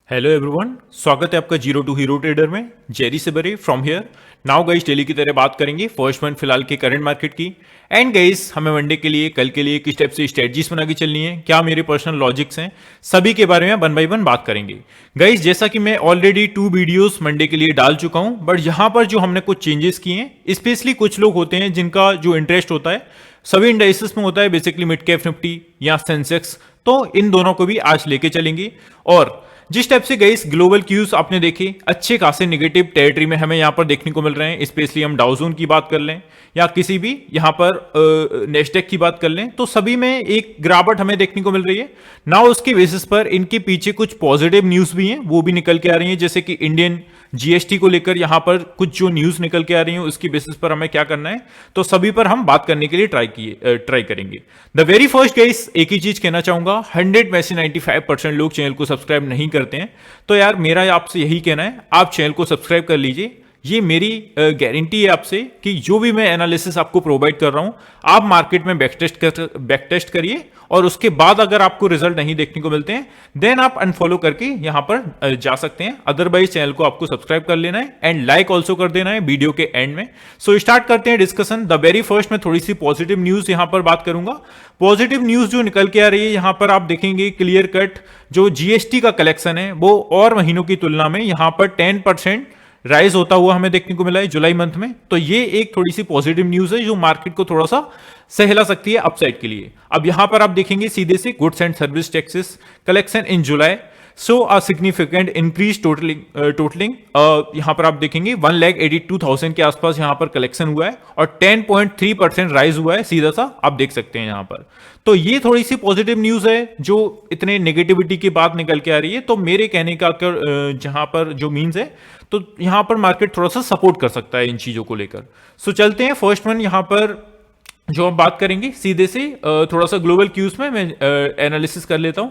Hello everyone, स्वागत है आपका जीरो टू हीरो ट्रेडर में। जेरी सिबरे from here. Now guys, daily की तरह बात करेंगे फर्स्ट मंथ फिलहाल के करंट मार्केट की। एंड गाइस, हमें मंडे के लिए, कल के लिए किस टाइप से स्ट्रेटजीज बना के चलनी है, क्या मेरे पर्सनल लॉजिक्स हैं, सभी के बारे में वन बाई वन बात करेंगे। गाइस, जैसा कि मैं ऑलरेडी 2 वीडियोस मंडे के लिए डाल चुका हूं, बट यहाँ पर जो हमने कुछ चेंजेस किए हैं, स्पेशली कुछ लोग होते हैं जिनका जो इंटरेस्ट होता है सभी इंडाइसेस में होता है, बेसिकली मिड कैप निफ्टी या सेंसेक्स, तो इन दोनों को भी आज लेके चलेंगे। और जिस टाइप से गाइस ग्लोबल क्यूज आपने देखे, अच्छे खासे नेगेटिव टेरिटरी में हमें यहां पर देखने को मिल रहे हैं। स्पेशली हम डाउजोन की बात कर लें या किसी भी यहां पर नेस्डेक की बात कर लें, तो सभी में एक गिरावट हमें देखने को मिल रही है ना। उसके बेसिस पर इनके पीछे कुछ पॉजिटिव न्यूज भी हैं, वो भी निकल के आ रही हैं, जैसे कि इंडियन जीएसटी को लेकर यहां पर कुछ जो न्यूज निकल के आ रही है, उसकी बेसिस पर हमें क्या करना है, तो सभी पर हम बात करने के लिए ट्राई करेंगे। द वेरी फर्स्ट गाइस, एक ही चीज कहना चाहूंगा, 100 में से 95% लोग चैनल को सब्सक्राइब नहीं करते हैं, तो यार मेरा आपसे यही कहना है, आप चैनल को सब्सक्राइब कर लीजिए। ये मेरी गारंटी है आपसे कि जो भी मैं एनालिसिस आपको प्रोवाइड कर रहा हूं, आप मार्केट में बैक टेस्ट करिए, और उसके बाद अगर आपको रिजल्ट नहीं देखने को मिलते हैं, देन आप अनफॉलो करके यहां पर जा सकते हैं। अदरवाइज चैनल को आपको सब्सक्राइब कर लेना है एंड लाइक ऑल्सो कर देना है वीडियो के एंड में। सो स्टार्ट करते हैं डिस्कशन। द वेरी फर्स्ट में थोड़ी सी पॉजिटिव न्यूज यहां पर बात करूंगा। पॉजिटिव न्यूज जो निकल के आ रही है, यहां पर आप देखेंगे क्लियर कट जो जीएसटी का कलेक्शन है, वो और महीनों की तुलना में यहां पर 10% राइज होता हुआ हमें देखने को मिला है जुलाई मंथ में। तो ये एक थोड़ी सी पॉजिटिव न्यूज है जो मार्केट को थोड़ा सा सहला सकती है अपसाइड के लिए। अब यहां पर आप देखेंगे सीधे से goods and service taxes collection in July so a significant increase totalling यहां पर आप देखेंगे 1,82,000 के आसपास यहां पर कलेक्शन हुआ है और 10.3% राइज हुआ है, सीधा सा आप देख सकते हैं यहां पर। तो ये थोड़ी सी पॉजिटिव न्यूज है जो इतने नेगेटिविटी की बात निकल के आ रही है। तो मेरे कहने का जहां पर जो मीन्स है, तो यहां पर मार्केट थोड़ा सा सपोर्ट कर सकता है इन चीजों को लेकर। सो चलते हैं फर्स्ट वन यहां पर जो हम बात करेंगे सीधे से थोड़ा सा ग्लोबल क्यूज में मैं एनालिसिस कर लेता हूं।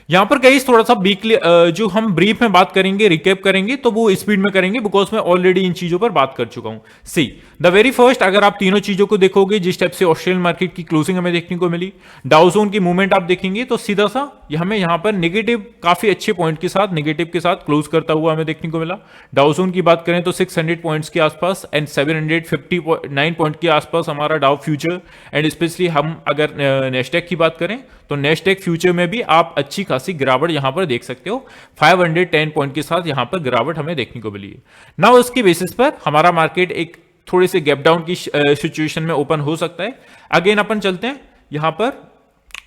यहां पर गाइस थोड़ा सा वीकली जो हम ब्रीफ में बात करेंगे, रिकेप करेंगे, तो वो स्पीड में करेंगे बिकॉज मैं ऑलरेडी इन चीजों पर बात कर चुका हूं। सी द वेरी फर्स्ट, अगर आप तीनों चीजों को देखोगे, जिस टाइप से ऑस्ट्रेलियन मार्केट की क्लोजिंग हमें देखने को मिली, डाउजोन की मूवमेंट आप देखेंगे तो सीधा सा हमें यहां पर नेगेटिव, काफी अच्छे पॉइंट के साथ नेगेटिव के साथ क्लोज करता हुआ हमें देखने को मिला। डाउजोन की बात करें तो 600 पॉइंट्स के आसपास एंड 759 पॉइंट के आसपास हमारा डाउ फ्यूचर, एंड स्पेशली हम अगर नेस्डेक की बात करें तो नेस्डेक फ्यूचर में भी आप अच्छी खासी गिरावट यहां पर देख सकते हो। 510 पॉइंट के साथ यहां पर गिरावट हमें देखने को मिली है। नाउ उसके बेसिस पर हमारा मार्केट एक थोड़े से गैप डाउन की सिचुएशन में ओपन हो सकता है। अगेन अपन चलते हैं यहां पर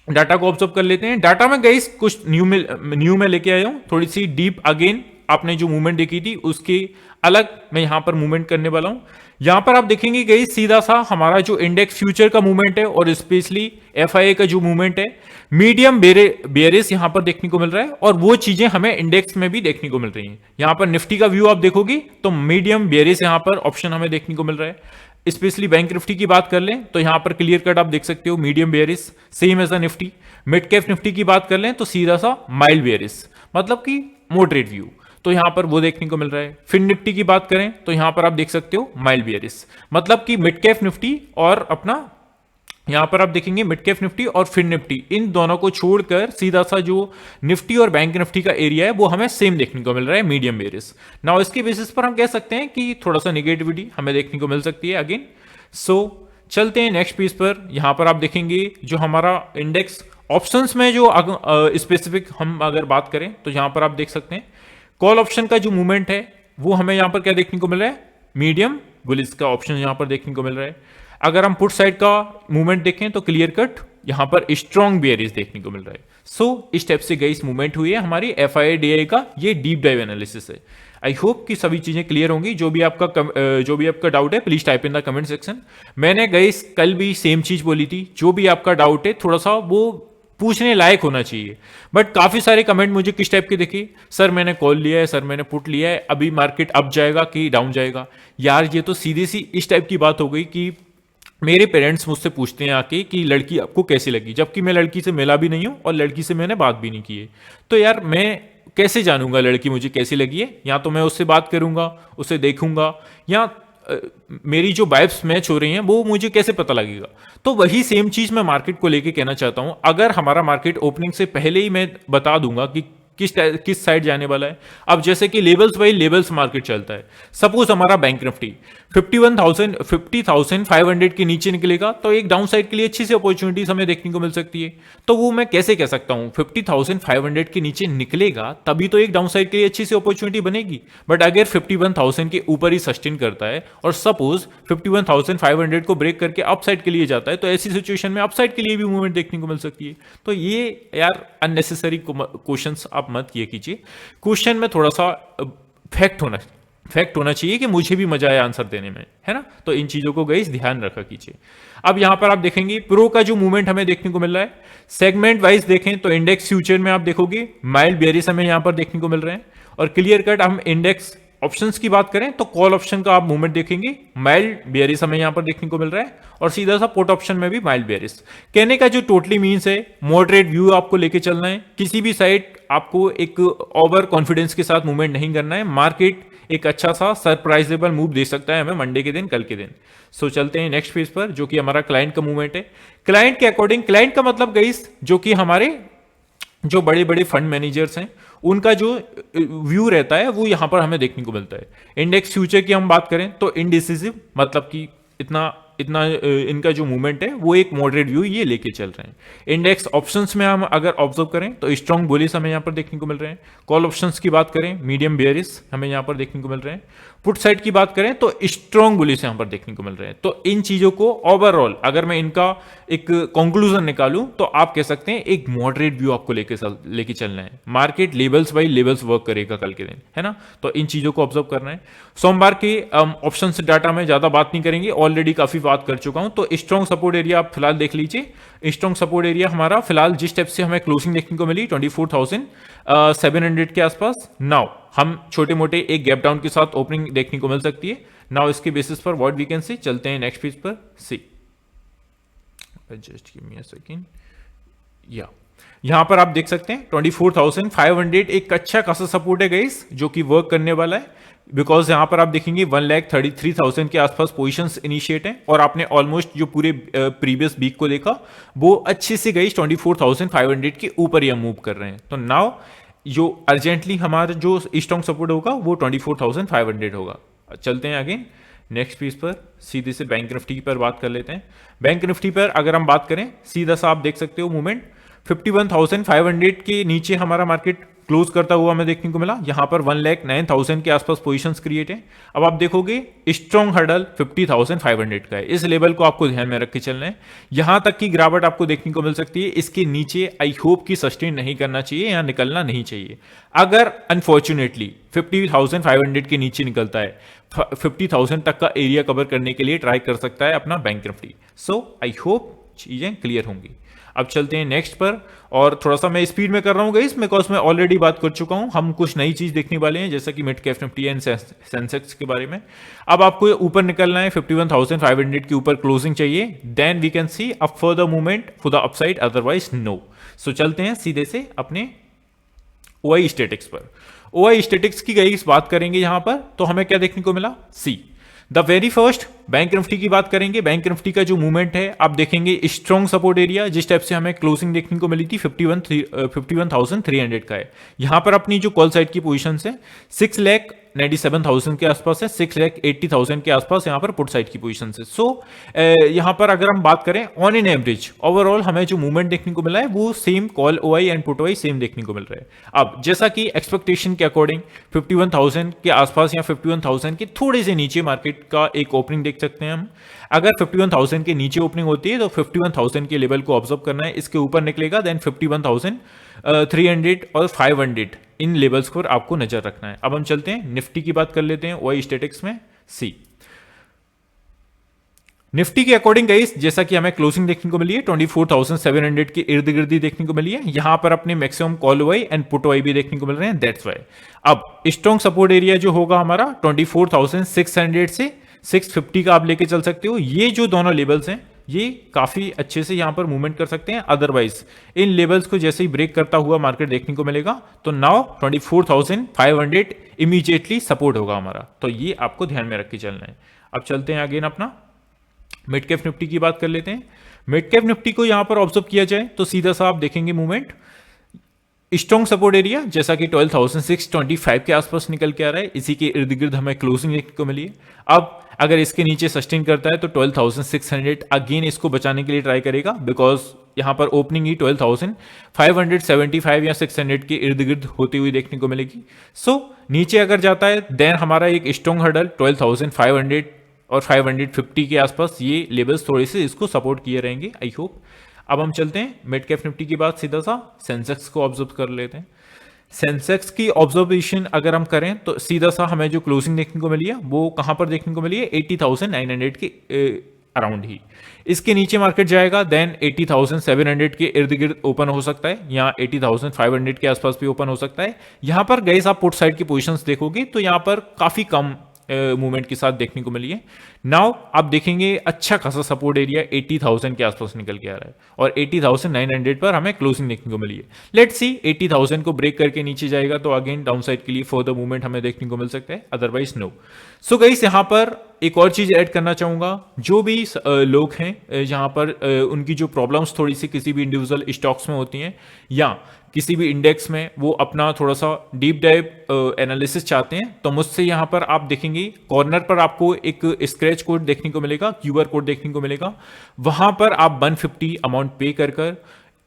डाटा को ऑब्जर्व कर लेते हैं। डाटा में गाइस कुछ न्यू में लेके आया हूं, थोड़ी सी डीप। अगेन आपने जो मूवमेंट देखी थी उसके अलग मैं यहां पर मूवमेंट करने वाला हूं। यहां पर आप देखेंगे गाइस सीधा सा हमारा जो इंडेक्स फ्यूचर का मूवमेंट है और स्पेशली एफआईए का जो मूवमेंट है, मीडियम बेयरिश यहां पर देखने को मिल रहा है, और वो चीजें हमें इंडेक्स में भी देखने को मिल रही हैं। यहां पर निफ्टी का व्यू आप देखोगे तो मीडियम बेयरिश यहां पर ऑप्शन हमें देखने को मिल रहा है। स्पेशली बैंक निफ्टी की बात कर लें तो यहां पर क्लियर कट आप देख सकते हो medium bearish, same as a Nifty. Mid cap Nifty की बात कर लें तो सीधा सा माइल्ड बेयरिश, मतलब कि मॉडरेट व्यू, तो यहां पर वो देखने को मिल रहा है। फिन निफ्टी की बात करें तो यहां पर आप देख सकते हो माइल्ड बेयरिश, मतलब कि मिड कैप निफ्टी और अपना यहां पर आप देखेंगे मिड कैप निफ्टी और फिन निफ्टी, इन दोनों को छोड़कर सीधा सा जो निफ्टी और बैंक निफ्टी का एरिया है वो हमें सेम देखने को मिल रहा है, मीडियम बेयरिश। नाउ इसके बेसिस पर हम कह सकते हैं कि थोड़ा सा नेगेटिविटी हमें देखने को मिल सकती है अगेन। सो चलते हैं नेक्स्ट पीस पर। यहां पर आप देखेंगे जो हमारा इंडेक्स ऑप्शंस में जो स्पेसिफिक हम अगर बात करें तो यहां पर आप देख सकते हैं कॉल ऑप्शन का जो मूवमेंट है वो हमें यहां पर क्या देखने को मिल रहा है, मीडियम बुलिश का ऑप्शन यहां पर देखने को मिल रहा है। अगर हम पुट साइड का मूवमेंट देखें तो क्लियर कट यहां पर स्ट्रॉन्ग बेयरिश देखने को मिल रहा है। सो इस टाइप से गाइस मूवमेंट हुई है हमारी एफआईए डीआई का, ये डीप डाइव एनालिसिस है। आई होप कि सभी चीजें क्लियर होंगी। जो भी आपका डाउट है please type in the comment section. मैंने गाइस कल भी सेम चीज बोली थी, जो भी आपका डाउट है थोड़ा सा वो पूछने लायक होना चाहिए। बट काफी सारे कमेंट मुझे किस टाइप के दिखे, सर मैंने कॉल लिया है, सर मैंने पुट लिया है, अभी मार्केट अप जाएगा कि डाउन जाएगा। यार ये तो सीधी सी इस टाइप की बात हो गई कि मेरे पेरेंट्स मुझसे पूछते हैं आके कि लड़की आपको कैसी लगी, जबकि मैं लड़की से मिला भी नहीं हूं और लड़की से मैंने बात भी नहीं की है। तो यार मैं कैसे जानूंगा लड़की मुझे कैसी लगी है? या तो मैं उससे बात करूंगा, उसे देखूंगा, या मेरी जो वाइब्स मैच हो रही हैं वो मुझे कैसे पता लगेगा? तो वही सेम चीज मैं मार्केट को लेके कहना चाहता हूं। अगर हमारा मार्केट ओपनिंग से पहले ही मैं बता दूंगा कि किस साइड जाने वाला है। अब जैसे कि लेवल्स बाई लेवल्स मार्केट चलता है, सपोज हमारा बैंक निफ्टी 50,500 के नीचे निकलेगा तो एक डाउन साइड के लिए अच्छी सी अपॉर्चुनिटीज हमें देखने को मिल सकती है। तो वो मैं कैसे कह सकता हूं 50,500 के नीचे निकलेगा तभी तो एक डाउन साइड के लिए अच्छी सी अपॉर्चुनिटी बनेगी। बट अगर 51,000 के ऊपर ही सस्टेन करता है और सपोज 51,500 को ब्रेक करके अपसाइड के लिए जाता है तो ऐसी सिचुएशन में अपसाइड के लिए भी मूवमेंट देखने को मिल सकती है। तो ये यार अननेसेसरी क्वेश्चंस आप मत किए कीजिए। क्वेश्चन में थोड़ा सा फैक्ट होना चाहिए कि मुझे भी मजा आया आंसर देने में, है ना। तो इन चीजों को गाइस ध्यान रखा कीजिए। अब यहां पर आप देखेंगे प्रो का जो मूवमेंट हमें देखने को मिल रहा है, सेगमेंट वाइज देखें तो इंडेक्स फ्यूचर में आप देखोगे माइल्ड बेयरिश हमें यहां पर देखने को मिल रहे हैं, और क्लियर कट हम इंडेक्स ऑप्शंस की बात करें तो कॉल ऑप्शन का आप मूवमेंट देखेंगे माइल्ड बेयरिश हमें यहां पर देखने को मिल रहा है, और सीधा सा पुट ऑप्शन में भी माइल्ड बेयरिश। कहने का जो टोटली मीन्स है मॉडरेट व्यू आपको लेके चलना है, किसी भी साइड आपको एक ओवर कॉन्फिडेंस के साथ मूवमेंट नहीं करना है। मार्केट एक अच्छा सा सरप्राइजेबल मूव दे सकता है हमें मंडे के दिन, कल के दिन। सो चलते हैं नेक्स्ट पेज पर जो कि हमारा क्लाइंट का मूवमेंट है। क्लाइंट के अकॉर्डिंग, क्लाइंट का मतलब गाइस जो कि हमारे जो बड़े बड़े फंड मैनेजर्स हैं उनका जो व्यू रहता है वो यहां पर हमें देखने को मिलता है। इंडेक्स फ्यूचर की हम बात करें तो इनडिसिसिव, मतलब कि इतना इनका जो मूवमेंट है वो एक मॉडरेट व्यू ये लेके चल रहे हैं। इंडेक्स ऑप्शंस में हम अगर ऑब्जर्व करें तो स्ट्रॉन्ग बुलिश हमें यहां पर देखने को मिल रहे हैं। कॉल ऑप्शंस की बात करें मीडियम बेयरिश हमें यहां पर देखने को मिल रहे हैं। पुट साइड की बात करें तो स्ट्रॉन्ग बुलिश यहां पर देखने को मिल रहे हैं। तो इन चीजों को ओवरऑल अगर मैं इनका एक कंक्लूजन निकालूं तो आप कह सकते हैं एक मॉडरेट व्यू आपको लेके चलना है। Market levels buy levels work करेगा कल के दिन, है ना। तो इन चीजों को ऑब्जर्व करना है। सोमवार के ऑप्शन डाटा में ज्यादा बात नहीं करेंगे, ऑलरेडी काफी बात कर चुका हूं। तो स्ट्रॉन्ग सपोर्ट एरिया आप फिलहाल देख लीजिए। स्ट्रॉन्ग सपोर्ट एरिया हमारा फिलहाल जिस स्टेप से हमें क्लोजिंग देखने को मिली 24,700 के आसपास। नाउ हम छोटे मोटे एक गैप डाउन के साथ ओपनिंग देखने को मिल सकती है। नाउ इसके बेसिस पर व्हाट वी कैन सी, चलते हैं नेक्स्ट पेज पर। See just give me a second. यहां पर आप देख सकते हैं 24,500 एक अच्छा खासा सपोर्ट है गाइस जो कि वर्क करने वाला है, बिकॉज यहां पर आप देखेंगे 1,33,000 के आसपास पोजीशंस इनिशिएट हैं, और आपने ऑलमोस्ट जो पूरे प्रीवियस वीक को देखा वो अच्छे से गाइस 24,500 के ऊपर ही हम मूव कर रहे हैं। तो नाउ जो अर्जेंटली हमारा जो स्ट्रॉन्ग सपोर्ट होगा वो 24,500 होगा। चलते हैं आगे नेक्स्ट पेज पर, सीधे से बैंक निफ्टी पर बात कर लेते हैं। बैंक निफ्टी पर अगर हम बात करें सीधा सा आप देख सकते हो मूवमेंट 51,500 के नीचे हमारा मार्केट क्लोज करता हुआ हमें देखने को मिला। यहां पर 1,09,000 के आसपास पोजीशंस क्रिएट है। अब आप देखोगे स्ट्रॉन्ग हर्डल 50,500 का है, इस लेवल को आपको ध्यान में रख के चलना है। यहां तक की गिरावट आपको देखने को मिल सकती है, इसके नीचे आई होप की सस्टेन नहीं करना चाहिए, यहां निकलना नहीं चाहिए। अगर अनफॉर्चुनेटली 50,500 के नीचे निकलता है 50,000 तक का एरिया कवर करने के लिए ट्राई कर सकता है अपना bank Nifty. So I hope चीजें क्लियर होंगी। अब चलते हैं नेक्स्ट पर, और थोड़ा सा मैं स्पीड में कर रहा हूं गाइस बिकॉज मैं ऑलरेडी बात कर चुका हूं। हम कुछ नई चीज देखने वाले हैं जैसा कि mid cap Nifty and Sensex के बारे में। अब आपको ऊपर निकलना है 51,500 के ऊपर क्लोजिंग चाहिए, then we can see a further movement for the upside, otherwise no. So चलते हैं सीधे से अपने ओआई स्टेटिक्स पर। ओआई स्टेटिक्स की गई बात करेंगे यहां पर तो हमें क्या देखने को मिला, see the very first bank Nifty की बात करेंगे। बैंक निफ्टी का जो मूवमेंट है आप देखेंगे स्ट्रॉन्ग सपोर्ट एरिया जिस टाइप से हमें क्लोजिंग देखने को मिली थी 51,300 का है। यहां पर अपनी जो कॉल साइड की पोजीशन है 6,97,000 के आसपास है, 6,80,000 के आसपास यहां पर पुट साइड की पोजीशन है। सो यहां पर अगर हम बात करें ऑन एन एवरेज ओवरऑल हमें जो मूवमेंट देखने को मिला है वो same call OI and put OI same देखने को मिल रहा है। अब जैसा कि एक्सपेक्टेशन के अकॉर्डिंग 51,000 के आसपास या 51,000 के थोड़े से नीचे मार्केट का एक ओपनिंग देख सकते हैं हम। अगर 51,000 के नीचे ओपनिंग होती है तो 51,000 के लेवल को ऑब्जर्व करना है, इसके ऊपर निकलेगा देन 51,300 और 500 इन लेवल्स पर आपको नजर रखना है। अब हम चलते हैं निफ्टी की बात कर लेते हैं ओआई स्टैटिक्स में। सी निफ्टी के अकॉर्डिंग गाइस जैसा कि हमें क्लोजिंग देखने को मिली है 24,700 के इर्द गिर्द देखने को मिली है। यहां पर अपने maximum call OI and put OI भी देखने को मिल रहे हैं, दैट्स व्हाई। अब स्ट्रॉन्ग सपोर्ट एरिया जो होगा हमारा 24,600 से 650 का आप लेके चल सकते हो। ये जो दोनों लेवल्स हैं ये काफी अच्छे से यहां पर मूवमेंट कर सकते हैं, अदरवाइज इन लेवल्स को जैसे ही ब्रेक करता हुआ मार्केट देखने को मिलेगा तो नाउ 24,500 इमीडिएटली सपोर्ट होगा हमारा। तो ये आपको ध्यान में रख के चलना है। अब चलते हैं अगेन अपना मिड कैप निफ्टी की बात कर लेते हैं। मिड कैप निफ्टी को यहां पर ऑब्जर्व किया जाए तो सीधा सा आप देखेंगे मूवमेंट स्ट्रॉन्ग सपोर्ट एरिया जैसा कि 12,625 के आसपास निकल के आ रहा है, इसी के इर्द गिर्द हमें क्लोजिंग देखने को मिली है। अब अगर इसके नीचे सस्टेन करता है तो 12,600 अगेन इसको बचाने के लिए ट्राई करेगा, बिकॉज यहाँ पर ओपनिंग ही 12,575 या 600 के इर्द गिर्द होती हुई देखने को मिलेगी। सो नीचे अगर जाता है देन हमारा एक स्ट्रॉन्ग हर्डल 12,500 और 550 के आसपास, ये लेवल्स थोड़े से इसको सपोर्ट किए रहेंगे आई होप। अब हम चलते हैं मिड कैप निफ्टी के बाद सीधा सा सेंसेक्स को ऑब्जर्व कर लेते हैं। सेंसेक्स की ऑब्जर्वेशन अगर हम करें तो सीधा सा हमें जो क्लोजिंग देखने को मिली है वो कहां पर देखने को मिली है, 80,900 के अराउंड ही। इसके नीचे मार्केट जाएगा देन 80,700 के इर्द गिर्द ओपन हो सकता है, या 80,500 के आसपास भी ओपन हो सकता है। यहां पर गाइस आप पुट साइड की पोजीशंस देखोगे तो यहां पर काफी कम मूवमेंट के साथ देखने को मिली है। नाउ आप देखेंगे अच्छा खासा सपोर्ट एरिया 80,000 के आसपास निकल के आ रहा है और 80,900 पर हमें क्लोजिंग देखने को मिली है। लेट्स सी 80,000 को ब्रेक करके नीचे जाएगा तो अगेन डाउन साइड के लिए फर्दर मूवमेंट हमें देखने को मिल सकता है, अदरवाइज नो। सो गाइस यहां पर एक और चीज ऐड करना चाहूंगा, जो भी लोग हैं जहां पर उनकी जो प्रॉब्लम्स थोड़ी सी किसी भी इंडिविजुअल स्टॉक्स में होती हैं या किसी भी इंडेक्स में, वो अपना थोड़ा सा डीप डाइव एनालिसिस चाहते हैं, तो मुझसे यहां पर आप देखेंगे कॉर्नर पर आपको एक स्क्रैच कोड देखने को मिलेगा, क्यूआर कोड देखने को मिलेगा। वहां पर आप 150 अमाउंट पे कर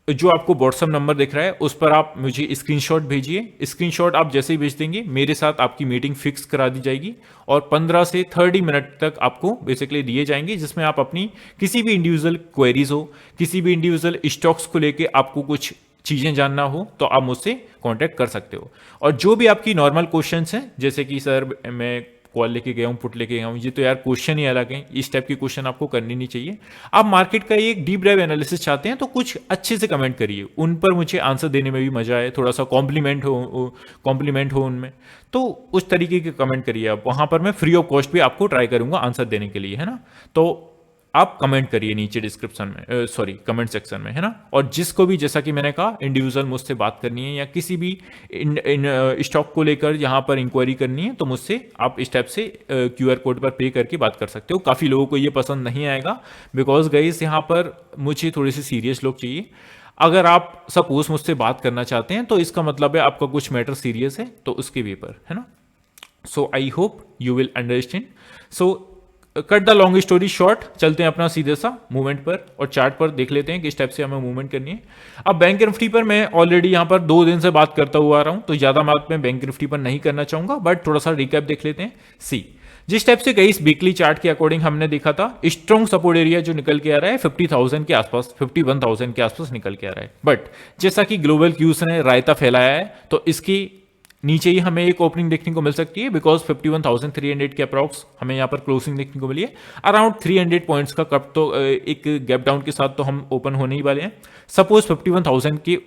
जो आपको व्हाट्सएप नंबर दिख रहा है उस पर आप मुझे स्क्रीनशॉट भेजिए। स्क्रीनशॉट आप जैसे ही भेज देंगे मेरे साथ आपकी मीटिंग फिक्स करा दी जाएगी और 15 से 30 मिनट तक आपको बेसिकली दिए जाएंगे, जिसमें आप अपनी किसी भी इंडिविजुअल क्वेरीज हो, किसी भी इंडिविजुअल स्टॉक्स को लेके आपको कुछ चीजें जानना हो तो आप मुझसे कांटेक्ट कर सकते हो। और जो भी आपकी नॉर्मल क्वेश्चंस हैं, जैसे कि सर मैं कॉल लेके गया हूँ, पुट लेके गया हूँ, ये तो यार क्वेश्चन ही अलग है, इस टाइप की क्वेश्चन आपको करनी नहीं चाहिए। आप मार्केट का एक डीप डाइव एनालिसिस चाहते हैं तो कुछ अच्छे से कमेंट करिए, उन पर मुझे आंसर देने में भी मजा आए, थोड़ा सा कॉम्प्लीमेंट हो उनमें, तो उस तरीके के कमेंट करिए आप। वहां पर मैं फ्री ऑफ कॉस्ट भी आपको ट्राई करूंगा आंसर देने के लिए, है ना। तो आप कमेंट करिए नीचे डिस्क्रिप्शन में, सॉरी कमेंट सेक्शन में, है ना। और जिसको भी जैसा कि मैंने कहा इंडिविजुअल मुझसे बात करनी है या किसी भी स्टॉक को लेकर यहाँ पर इंक्वायरी करनी है तो मुझसे आप इस टाइप से क्यूआर कोड पर पे करके बात कर सकते हो। काफ़ी लोगों को ये पसंद नहीं आएगा, बिकॉज गाइस यहाँ पर मुझे थोड़े से सीरियस लोग चाहिए। अगर आप सपोज मुझसे बात करना चाहते हैं तो इसका मतलब है आपका कुछ मैटर सीरियस है, तो उसके वे पर, है ना। So I hope you will understand. So cut the long story short, चलते हैं अपना सीधे सा मूवमेंट पर और चार्ट पर देख लेते हैं किस टाइप से हमें मूवमेंट करनी है। अब बैंक निफ्टी पर मैं ऑलरेडी यहाँ पर 2 दिन से बात करता हुआ आ रहा हूँ, तो ज्यादा बात मैं बैंक निफ्टी पर नहीं करना चाहूंगा, बट थोड़ा सा रिकैप देख लेते हैं। सी जिस टाइप से गई इस वीकली चार्ट के अकॉर्डिंग हमने देखा था, स्ट्रॉन्ग सपोर्ट एरिया जो निकल के आ रहा है 50,000 के आसपास, 51,000 के आसपास निकल के आ रहा है। बट जैसा कि ग्लोबल क्यूज ने रायता फैलाया है तो इसकी नीचे ही हमें एक ओपनिंग देखने को मिल सकती है, बिकॉज 51,300 के अप्रॉक्स हमें यहाँ पर क्लोजिंग देखने को मिली है। अराउंड 300 पॉइंट्स का कट तो एक गैप डाउन के साथ तो हम ओपन होने ही वाले हैं। सपोज 51,000 के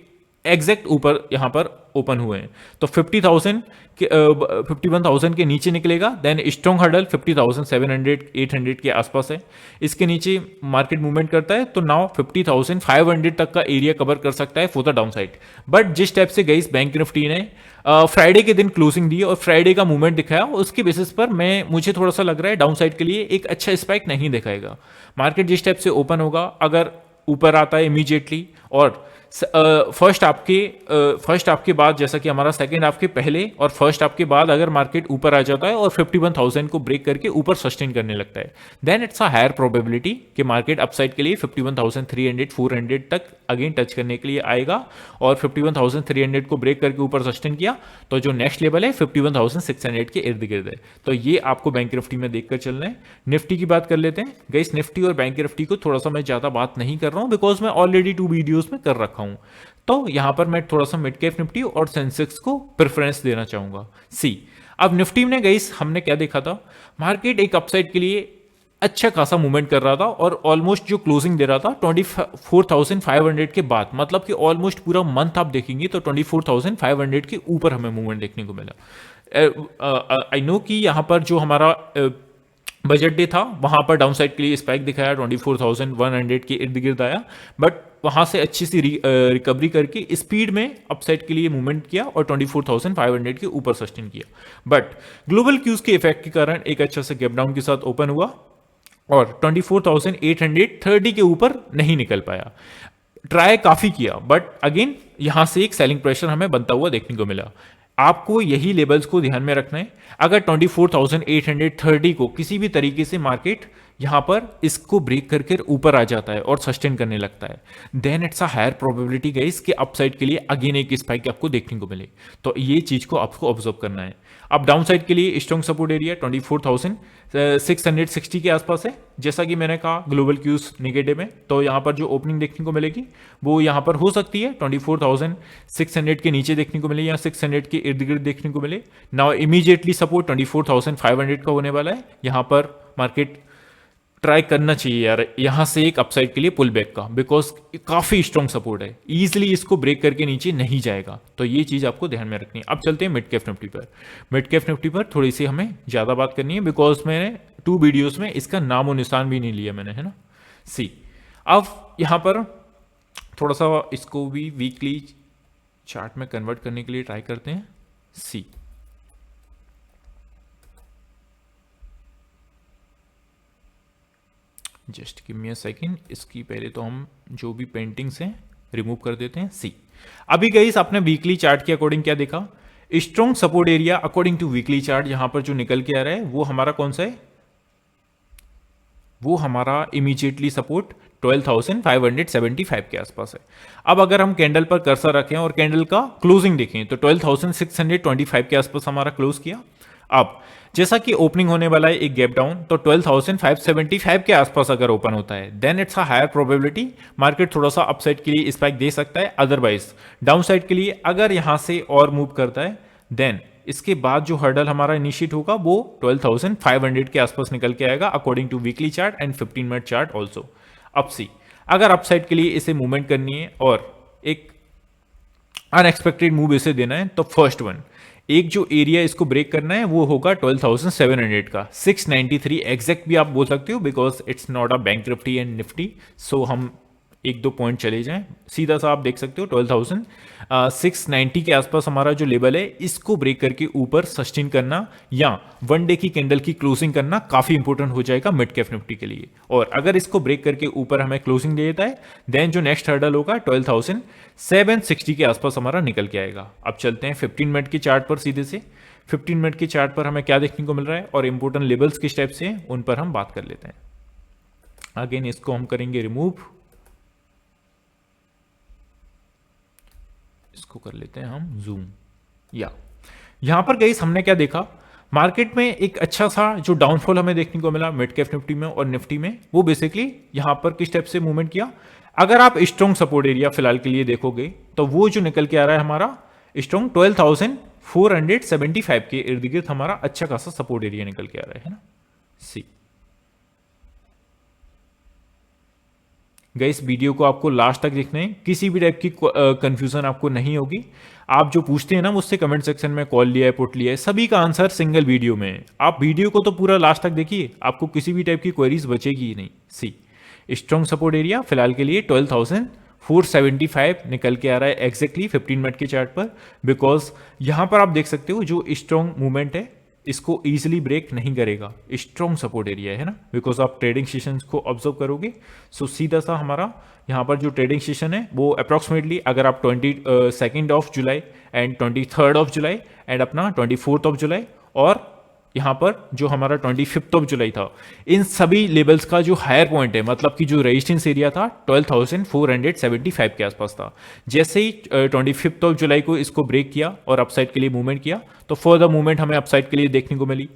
एग्जैक्ट ऊपर यहाँ पर ओपन हुए हैं तो 51,000 के नीचे निकलेगा, देन स्ट्रॉन्ग हर्डल 50,700 800 के आसपास है। इसके नीचे मार्केट मूवमेंट करता है तो नाउ 50,500 तक का एरिया कवर कर सकता है for the down side. But जिस टाइप से गई बैंक निफ्टी ने फ्राइडे के दिन क्लोजिंग दी और फ्राइडे का मूवमेंट दिखाया, उसके बेसिस पर मुझे थोड़ा सा लग रहा है डाउन साइड के लिए एक अच्छा स्पाइक नहीं दिखाएगा। मार्केट जिस टाइप से ओपन होगा, अगर ऊपर आता है इमीडिएटली और फर्स्ट हाफ के बाद, जैसा कि हमारा सेकंड हाफ के पहले और फर्स्ट हाफ के बाद अगर मार्केट ऊपर आ जाता है और 51,000 को ब्रेक करके ऊपर सस्टेन करने लगता है, then it's a higher probability कि मार्केट अपसाइड के लिए 51,300 400 तक अगेन टच करने के लिए आएगा। और 51,300 को ब्रेक करके ऊपर सस्टेन किया तो जो नेक्स्ट लेवल है 51,600 के इर्द गिर्द है। तो ये आपको बैंक निफ्टी में देखकर चलना है। निफ्टी की बात कर लेते हैं गाइस। निफ्टी और बैंक निफ्टी को थोड़ा सा मैं ज्यादा बात नहीं कर रहा हूं, बिकॉज मैं ऑलरेडी 2 वीडियोस में कर रखा हूं। तो यहां पर मैं थोड़ा सा मिड कैप निफ्टी और सेंसेक्स को प्रेफरेंस देना चाहूंगा। सी अब निफ्टी में गाइस हमने क्या देखा था, मार्केट एक अपसाइड के लिए अच्छा खासा मूवमेंट कर रहा था और ऑलमोस्ट जो क्लोजिंग दे रहा था 24,500 के बाद, मतलब कि ऑलमोस्ट पूरा मंथ आप देखेंगे तो 24,500 के ऊपर हमें मूवमेंट देखने को मिला। आई नो कि यहां पर जो हमारा बजट डे था वहां पर डाउन साइड के लिए स्पाइक दिखाया, 24,100 के इर्द गिर्द आया, बट वहां से अच्छी सी रिकवरी करके स्पीड में अपसाइड के लिए मूवमेंट किया और 24,500 के ऊपर सस्टेन किया। बट ग्लोबल क्यूज के इफेक्ट के कारण एक अच्छा सा गैप डाउन के साथ ओपन हुआ और 24,830 के ऊपर नहीं निकल पाया। ट्राई काफी किया, बट अगेन यहां से एक सेलिंग प्रेशर हमें बनता हुआ देखने को मिला। आपको यही लेवल्स को ध्यान में रखना है। अगर 24,830 को किसी भी तरीके से मार्केट यहां पर इसको ब्रेक करके ऊपर आ जाता है और सस्टेन करने लगता है, then it's a higher probability guys कि अपसाइड के लिए अगेन एक स्पाइक आपको देखने को मिले। तो ये चीज को आपको ऑब्जर्व करना है। अब डाउन साइड के लिए स्ट्रॉन्ग सपोर्ट एरिया 24,660 के आसपास है। जैसा कि मैंने कहा ग्लोबल क्यूज नेगेटिव है, तो यहां पर जो ओपनिंग देखने को मिलेगी वो यहां पर हो सकती है 24,600 के नीचे देखने को मिले या 600 के इर्द गिर्द देखने को मिले। नाउ इमीडिएटली सपोर्ट 24,500 का होने वाला है। यहां पर मार्केट ट्राई करना चाहिए यार यहां से एक अपसाइड के लिए पुल बैक का, बिकॉज काफी स्ट्रॉन्ग सपोर्ट है, इजीली इसको ब्रेक करके नीचे नहीं जाएगा। तो ये चीज आपको ध्यान में रखनी है। अब चलते हैं मिड कैप निफ्टी पर। मिड कैप निफ्टी पर थोड़ी सी हमें ज्यादा बात करनी है, बिकॉज मैंने 2 वीडियोस में इसका नाम और निशान भी नहीं लिया मैंने, है ना। सी अब यहां पर थोड़ा सा इसको भी वीकली चार्ट में कन्वर्ट करने के लिए ट्राई करते हैं। See just give me a second, इसकी पहले तो हम जो भी पेंटिंग्स हैं रिमूव कर देते हैं। सी अभी गाइस आपने वीकली चार्ट के अकॉर्डिंग क्या देखा, strong support area according to weekly chart यहां पर जो निकल के आ रहा है वो हमारा कौन सा है, वो हमारा इमीडिएटली सपोर्ट 12,575 के आसपास है। अब अगर हम कैंडल पर कर्सर रखें और कैंडल का क्लोजिंग देखें तो 12,625 के आसपास हमारा क्लोज किया। अब जैसा कि ओपनिंग होने वाला है एक गैप डाउन, तो 12,575 के आसपास अगर ओपन होता है then it's a higher probability market थोड़ा सा अपसाइड के लिए स्पाइक दे सकता है। अदरवाइज डाउन साइड के लिए अगर यहां से और मूव करता है देन इसके बाद जो हर्डल हमारा इनिशिएट होगा वो 12,500 के आसपास निकल के आएगा according to weekly chart and 15 minute chart also. अब सी अगर अपसाइड के लिए इसे मूवमेंट करनी है और एक अनएक्सपेक्टेड मूव इसे देना है तो फर्स्ट वन एक जो एरिया इसको ब्रेक करना है वो होगा 12,700 का, 693 एग्जैक्ट भी आप बोल सकते हो because it's not a bankruptcy and Nifty. So हम 1-2 पॉइंट चले जाएं, सीधा सा आप देख सकते हो 12,690 के आसपास हमारा जो लेवल है इसको ब्रेक करके ऊपर सस्टेन करना या वन डे की कैंडल की क्लोजिंग करना काफी इंपॉर्टेंट हो जाएगा मिड कैप निफ्टी के लिए। और अगर इसको ब्रेक करके ऊपर हमें क्लोजिंग दे देता है देन जो नेक्स्ट हर्डल होगा 12,760 के आसपास हमारा निकल के आएगा। अब चलते हैं 15 मिनट के चार्ट पर सीधे से। 15 मिनट के चार्ट पर हमें क्या देखने को मिल रहा है और इंपॉर्टेंट लेवल्स किस टाइप से हैं उन पर हम बात कर लेते हैं। अगेन इसको हम करेंगे रिमूव, इसको कर लेते हैं हम जूम। या यहां पर गाइस हमने क्या देखा, मार्केट में एक अच्छा सा जो डाउनफॉल हमें देखने को मिला मिड कैप निफ्टी में और निफ्टी में, वो बेसिकली यहां पर किस टाइप से मूवमेंट किया। अगर आप स्ट्रॉन्ग सपोर्ट एरिया फिलहाल के लिए देखोगे तो वो जो निकल के आ रहा है हमारा स्ट्रॉन्ग 12,475 के इर्द गिर्द हमारा अच्छा खासा सपोर्ट एरिया निकल के आ रहा है ना। सी गाइस वीडियो को आपको लास्ट तक देखना है, किसी भी टाइप की कंफ्यूजन आपको नहीं होगी। आप जो पूछते हैं ना मुझसे कमेंट सेक्शन में कॉल लिया है पुट लिया है, सभी का आंसर सिंगल वीडियो में है। आप वीडियो को तो पूरा लास्ट तक देखिए, आपको किसी भी टाइप की क्वेरीज बचेगी ही नहीं। सी स्ट्रॉन्ग सपोर्ट एरिया फिलहाल के लिए 12,475 निकल के आ रहा है एग्जैक्टली 15 मिनट के चार्ट पर, बिकॉज यहां पर आप देख सकते हो जो स्ट्रॉन्ग मूवमेंट है इसको इजीली ब्रेक नहीं करेगा, स्ट्रॉन्ग सपोर्ट एरिया है ना, बिकॉज आप ट्रेडिंग सेशन को ऑब्जर्व करोगे। सो सीधा सा हमारा यहाँ पर जो ट्रेडिंग सेशन है वो अप्रॉक्सीमेटली अगर आप 22 of July and 23 of July and अपना 24 ऑफ जुलाई और यहाँ पर जो हमारा 25 ऑफ जुलाई था, इन सभी लेवल्स का जो हायर पॉइंट है मतलब कि जो रेजिस्टेंस एरिया था 12,475 के आसपास था। जैसे ही 25 ऑफ जुलाई को इसको ब्रेक किया और अपसाइड के लिए मूवमेंट किया तो फर्दर मूवमेंट हमें अपसाइड के लिए देखने को मिली।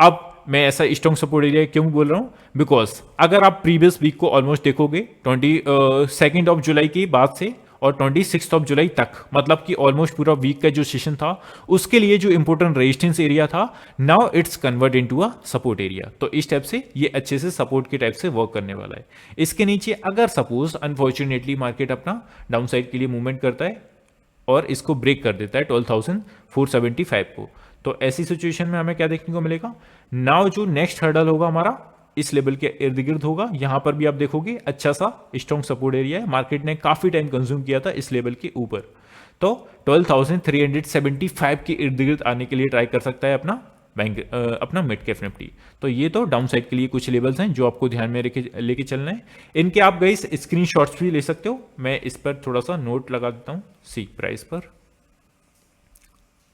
अब मैं ऐसा स्ट्रॉन्ग सपोर्ट एरिया क्यों बोल रहा हूं, बिकॉज अगर आप प्रीवियस वीक को ऑलमोस्ट देखोगे 22 ऑफ जुलाई के बाद से और 26 ऑफ जुलाई तक, मतलब कि ऑलमोस्ट पूरा वीक का जो सेशन था उसके लिए जो इंपॉर्टेंट रेजिस्टेंस एरिया था now it's convert into a support area. तो इस टाइप से ये अच्छे से सपोर्ट के टाइप से वर्क करने वाला है। इसके नीचे अगर सपोज अनफॉर्चुनेटली मार्केट अपना डाउन साइड के लिए मूवमेंट करता है और इसको ब्रेक कर देता है 12,475 को, तो ऐसी सिचुएशन में हमें क्या देखने को मिलेगा, नाउ जो नेक्स्ट हर्डल होगा हमारा इस लेवल के इर्द गिर्द होगा। यहां पर भी आप देखोगे अच्छा सा स्ट्रॉन्ग सपोर्ट एरिया है, मार्केट ने काफी टाइम कंज्यूम किया था इस लेवल के ऊपर, तो 12,375 के इर्द गिर्द आने के लिए ट्राई कर सकता है अपना बैंक अपना मिड कैप निफ्टी। तो ये तो डाउन साइड के लिए कुछ लेवल्स हैं जो आपको ध्यान में लेके चलना है। इनके आप गाइस स्क्रीनशॉट्स भी ले सकते हो, मैं इस पर थोड़ा सा नोट लगा देता हूँ सी प्राइस पर,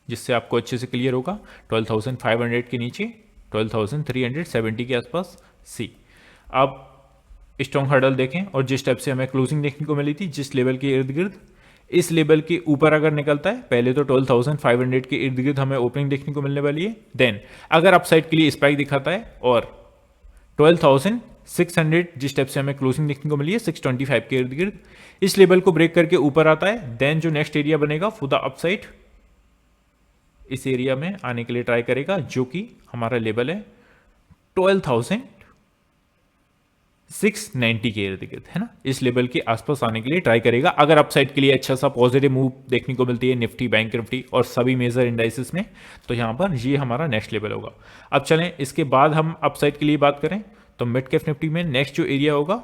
जिससे आपको अच्छे से क्लियर होगा। 12,500 के नीचे 12,370 के आसपास सी। अब स्ट्रॉन्ग हर्डल देखें और जिस टाइप से हमें क्लोजिंग देखने को मिली थी जिस लेवल के इर्द गिर्द, इस लेवल के ऊपर अगर निकलता है, पहले तो 12,500 के इर्द गिर्द हमें ओपनिंग देखने को मिलने वाली है। देन अगर अपसाइड के लिए स्पाइक दिखाता है और 12,600 जिस टाइप से हमें क्लोजिंग देखने को मिली है 625 के इर्द गिर्द, इस लेवल को ब्रेक करके ऊपर आता है, देन जो नेक्स्ट एरिया बनेगा फॉर द अपसाइड, इस एरिया में आने के लिए ट्राई करेगा, जो कि हमारा लेवल है 12,690 के इर्द गिर्द, है ना। इस लेवल के आसपास आने के लिए ट्राई करेगा अगर अपसाइड के लिए अच्छा सा पॉजिटिव मूव देखने को मिलती है निफ्टी, बैंक निफ्टी और सभी मेजर इंडाइसेस में, तो यहां पर ये हमारा नेक्स्ट लेवल होगा। अब चलें इसके बाद हम अपसाइड के लिए बात करें तो मिड कैप निफ्टी में नेक्स्ट जो एरिया होगा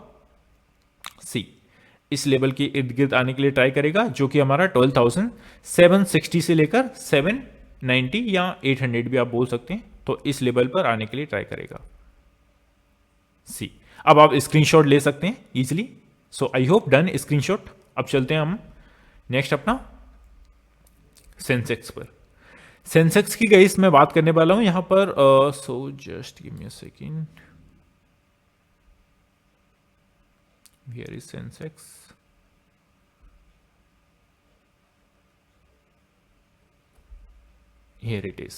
सी, इस लेवल के इर्द गिर्द आने के लिए ट्राई करेगा, जो कि हमारा 12,760 से लेकर 790 या 800 भी आप बोल सकते हैं, तो इस लेवल पर आने के लिए ट्राई करेगा सी। अब आप स्क्रीनशॉट ले सकते हैं easily. So I hope done screenshot. अब चलते हैं हम नेक्स्ट अपना सेंसेक्स पर। सेंसेक्स की गाइस मैं बात करने वाला हूं यहां पर, so just give me a second, here is Sensex. Here it is,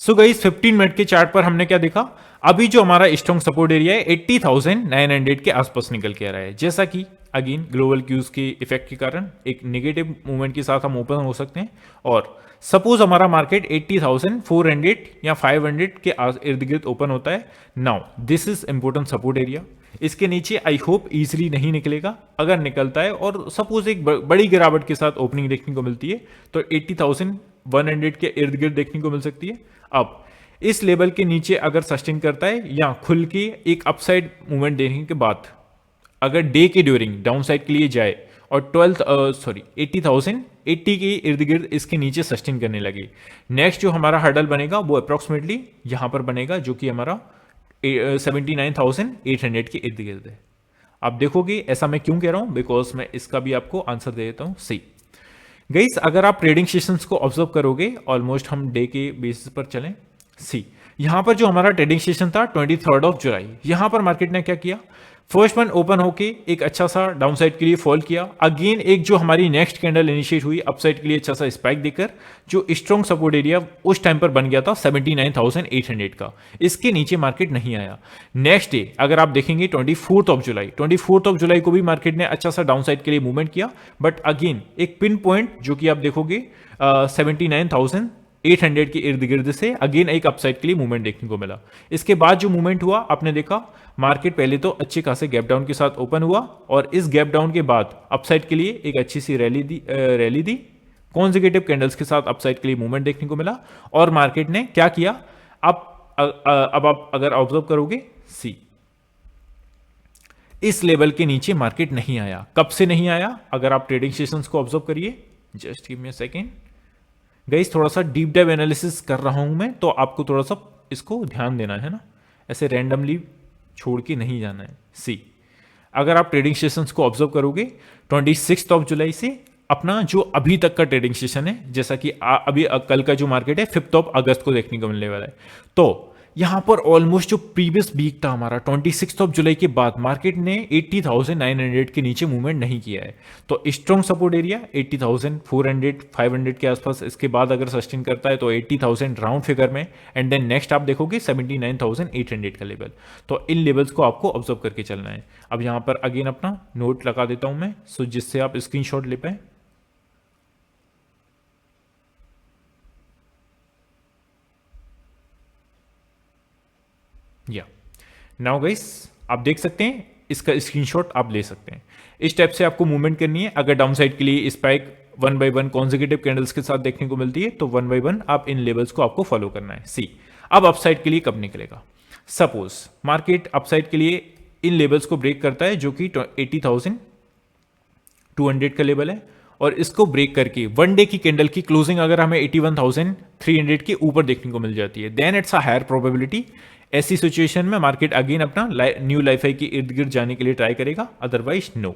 so guys 15 minute के चार्ट पर हमने क्या देखा, अभी जो हमारा स्ट्रॉन्ग सपोर्ट एरिया है 80,900 के आसपास निकल के आ रहा है। जैसा कि अगेन ग्लोबल क्यूज के इफेक्ट के कारण एक नेगेटिव मूवमेंट के साथ हम ओपन हो सकते हैं, और सपोज हमारा मार्केट 80,400 या 500 के इर्द गिर्द ओपन होता है। Now this is important support area, इसके नीचे आई होप इजीली नहीं निकलेगा। अगर निकलता है और सपोज एक बड़ी गिरावट के साथ ओपनिंग देखने को मिलती है तो 80,100 के इर्द गिर्द देखने को मिल सकती है। अब इस लेवल के नीचे अगर सस्टेन करता है या खुल के एक अपसाइड मूवमेंट देखने के बाद अगर डे के ड्यूरिंग डाउन साइड के लिए जाए और 80,080 के इर्द गिर्द इसके नीचे सस्टेन करने लगे, नेक्स्ट जो हमारा हर्डल बनेगा वो अप्रोक्सीमेटली यहां पर बनेगा, जो कि हमारा 79,800 के इर्द गिर्द है। आप देखोगे ऐसा मैं क्यों कह रहा हूं, बिकॉज मैं इसका भी आपको आंसर दे देता हूं सी। गाइस अगर आप ट्रेडिंग सेशंस को ऑब्जर्व करोगे, ऑलमोस्ट हम डे के बेसिस पर चलें सी, यहां पर जो हमारा ट्रेडिंग सेशन था 23 जुलाई, यहां पर मार्केट ने क्या किया, फर्स्ट वन ओपन होके एक अच्छा सा डाउन साइड के लिए फॉल किया, अगेन एक जो हमारी नेक्स्ट कैंडल इनिशिएट हुई अपसाइड के लिए अच्छा सा स्पाइक देकर, जो स्ट्रॉन्ग सपोर्ट एरिया उस टाइम पर बन गया था 79,800 का, इसके नीचे मार्केट नहीं आया। नेक्स्ट डे अगर आप देखेंगे 24 जुलाई को भी मार्केट ने अच्छा सा डाउन साइड के लिए मूवमेंट किया, बट अगेन एक पिन पॉइंट जो कि आप देखोगे 79,800 के इर्द गिर्द से अगेन एक अपसाइड के लिए मूवमेंट देखने को मिला। इसके बाद जो मूवमेंट हुआ आपने देखा, मार्केट पहले तो अच्छे खासे गैप डाउन के साथ ओपन हुआ और इस गैप डाउन के बाद अपसाइड के लिए एक अच्छी सी रैली दी कॉन्जिक्यूटिव कैंडल्स के साथ अपसाइड के लिए मूवमेंट देखने को मिला, और मार्केट ने क्या किया, अब आप अगर ऑब्जर्व करोगे सी, इस लेवल के नीचे मार्केट नहीं आया। कब से नहीं आया, अगर आप ट्रेडिंग सेशंस को ऑब्जर्व करिए, just give me a second guys, थोड़ा सा डीप डाइव एनालिसिस कर रहा हूं मैं, तो आपको थोड़ा सा इसको ध्यान देना है ना, ऐसे रैंडमली छोड़ के नहीं जाना है सी। अगर आप ट्रेडिंग सेशंस को ऑब्जर्व करोगे 26 जुलाई से अपना जो अभी तक का ट्रेडिंग सेशन है, जैसा कि अभी कल का जो मार्केट है 5 अगस्त को देखने को मिलने वाला है, तो यहां पर ऑलमोस्ट जो प्रीवियस वीक था हमारा 26 जुलाई के बाद मार्केट ने 80,900 के नीचे मूवमेंट नहीं किया है। तो स्ट्रॉन्ग सपोर्ट एरिया 80,400 500 के आसपास, इसके बाद अगर सस्टेन करता है तो 80,000 राउंड फिगर में, एंड देन नेक्स्ट आप देखोगे 79,800 का लेवल। तो इन लेवल्स को आपको ऑब्जर्व करके चलना है। अब यहां पर अगेन अपना नोट लगा देता हूं मैं, सो जिससे आप स्क्रीनशॉट ले पाए। या नाउ गाइस आप देख सकते हैं, इसका स्क्रीनशॉट आप ले सकते हैं। इस टाइप से आपको मूवमेंट करनी है। अगर डाउन साइड के लिए स्पाइक 1 बाय 1 कॉन्जिक्यूटिव कैंडल्स के साथ देखने को मिलती है तो 1 बाय 1 आप इन लेवल्स को आपको फॉलो करना है सी। अब अपसाइड के लिए कब निकलेगा, सपोज मार्केट अपसाइड के लिए इन लेवल्स को ब्रेक करता है जो कि 80,200 का लेवल है, और इसको ब्रेक करके वन डे की कैंडल की क्लोजिंग अगर हमें 81,300 के ऊपर देखने को मिल जाती है, then it's a higher probability. ऐसी सिचुएशन में मार्केट अगेन अपना न्यू लाइफ हाई के इर्द गिर्द जाने के लिए ट्राई करेगा, otherwise no.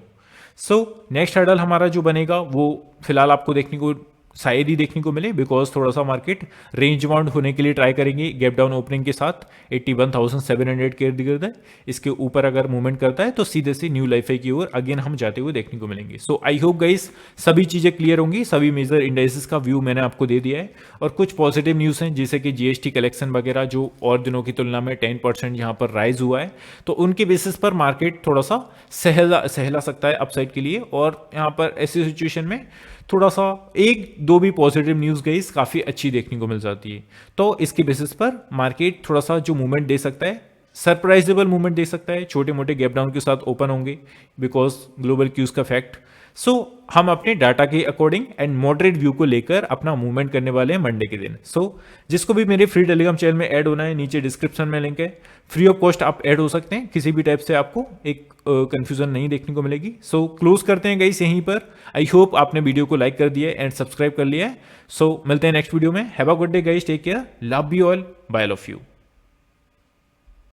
So next hurdle हमारा जो बनेगा वो फिलहाल आपको देखने को शायद ही देखने को मिले, बिकॉज थोड़ा सा मार्केट रेंज बाउंड होने के लिए ट्राई करेंगे गैप डाउन ओपनिंग के साथ। 81,700 के इर्द गिर्द है, इसके ऊपर अगर मूवमेंट करता है तो सीधे से न्यू लाइफ हाई की ओर अगेन हम जाते हुए देखने को मिलेंगे। सो आई होप गाइस सभी चीज़ें क्लियर होंगी, सभी मेजर इंडाइसेस का व्यू मैंने आपको दे दिया है। और कुछ पॉजिटिव न्यूज़ हैं जैसे कि जीएसटी कलेक्शन वगैरह जो और दिनों की तुलना में 10% यहाँ पर राइज हुआ है, तो उनके बेसिस पर मार्केट थोड़ा सा सहला सकता है अपसाइड के लिए। और यहाँ पर ऐसी सिचुएशन में थोड़ा सा एक दो भी पॉजिटिव न्यूज़ गाइस काफ़ी अच्छी देखने को मिल जाती है, तो इसके बेसिस पर मार्केट थोड़ा सा जो मूवमेंट दे सकता है, सरप्राइजेबल मूवमेंट दे सकता है, छोटे मोटे गैप डाउन के साथ ओपन होंगे बिकॉज ग्लोबल क्यूज का फैक्ट। सो हम अपने डाटा के अकॉर्डिंग एंड मॉडरेट व्यू को लेकर अपना मूवमेंट करने वाले हैं मंडे के दिन। सो जिसको भी मेरे फ्री टेलीग्राम चैनल में ऐड होना है, नीचे डिस्क्रिप्शन में लिंक है, फ्री ऑफ कॉस्ट आप ऐड हो सकते हैं, किसी भी टाइप से आपको एक कंफ्यूजन नहीं देखने को मिलेगी। सो क्लोज करते हैं गाइस यहीं पर। आई होप आपने वीडियो को लाइक कर दिया है एंड सब्सक्राइब कर लिया है। सो मिलते हैं नेक्स्ट वीडियो में। Have a good day guys, take care, love you all, bye all of you.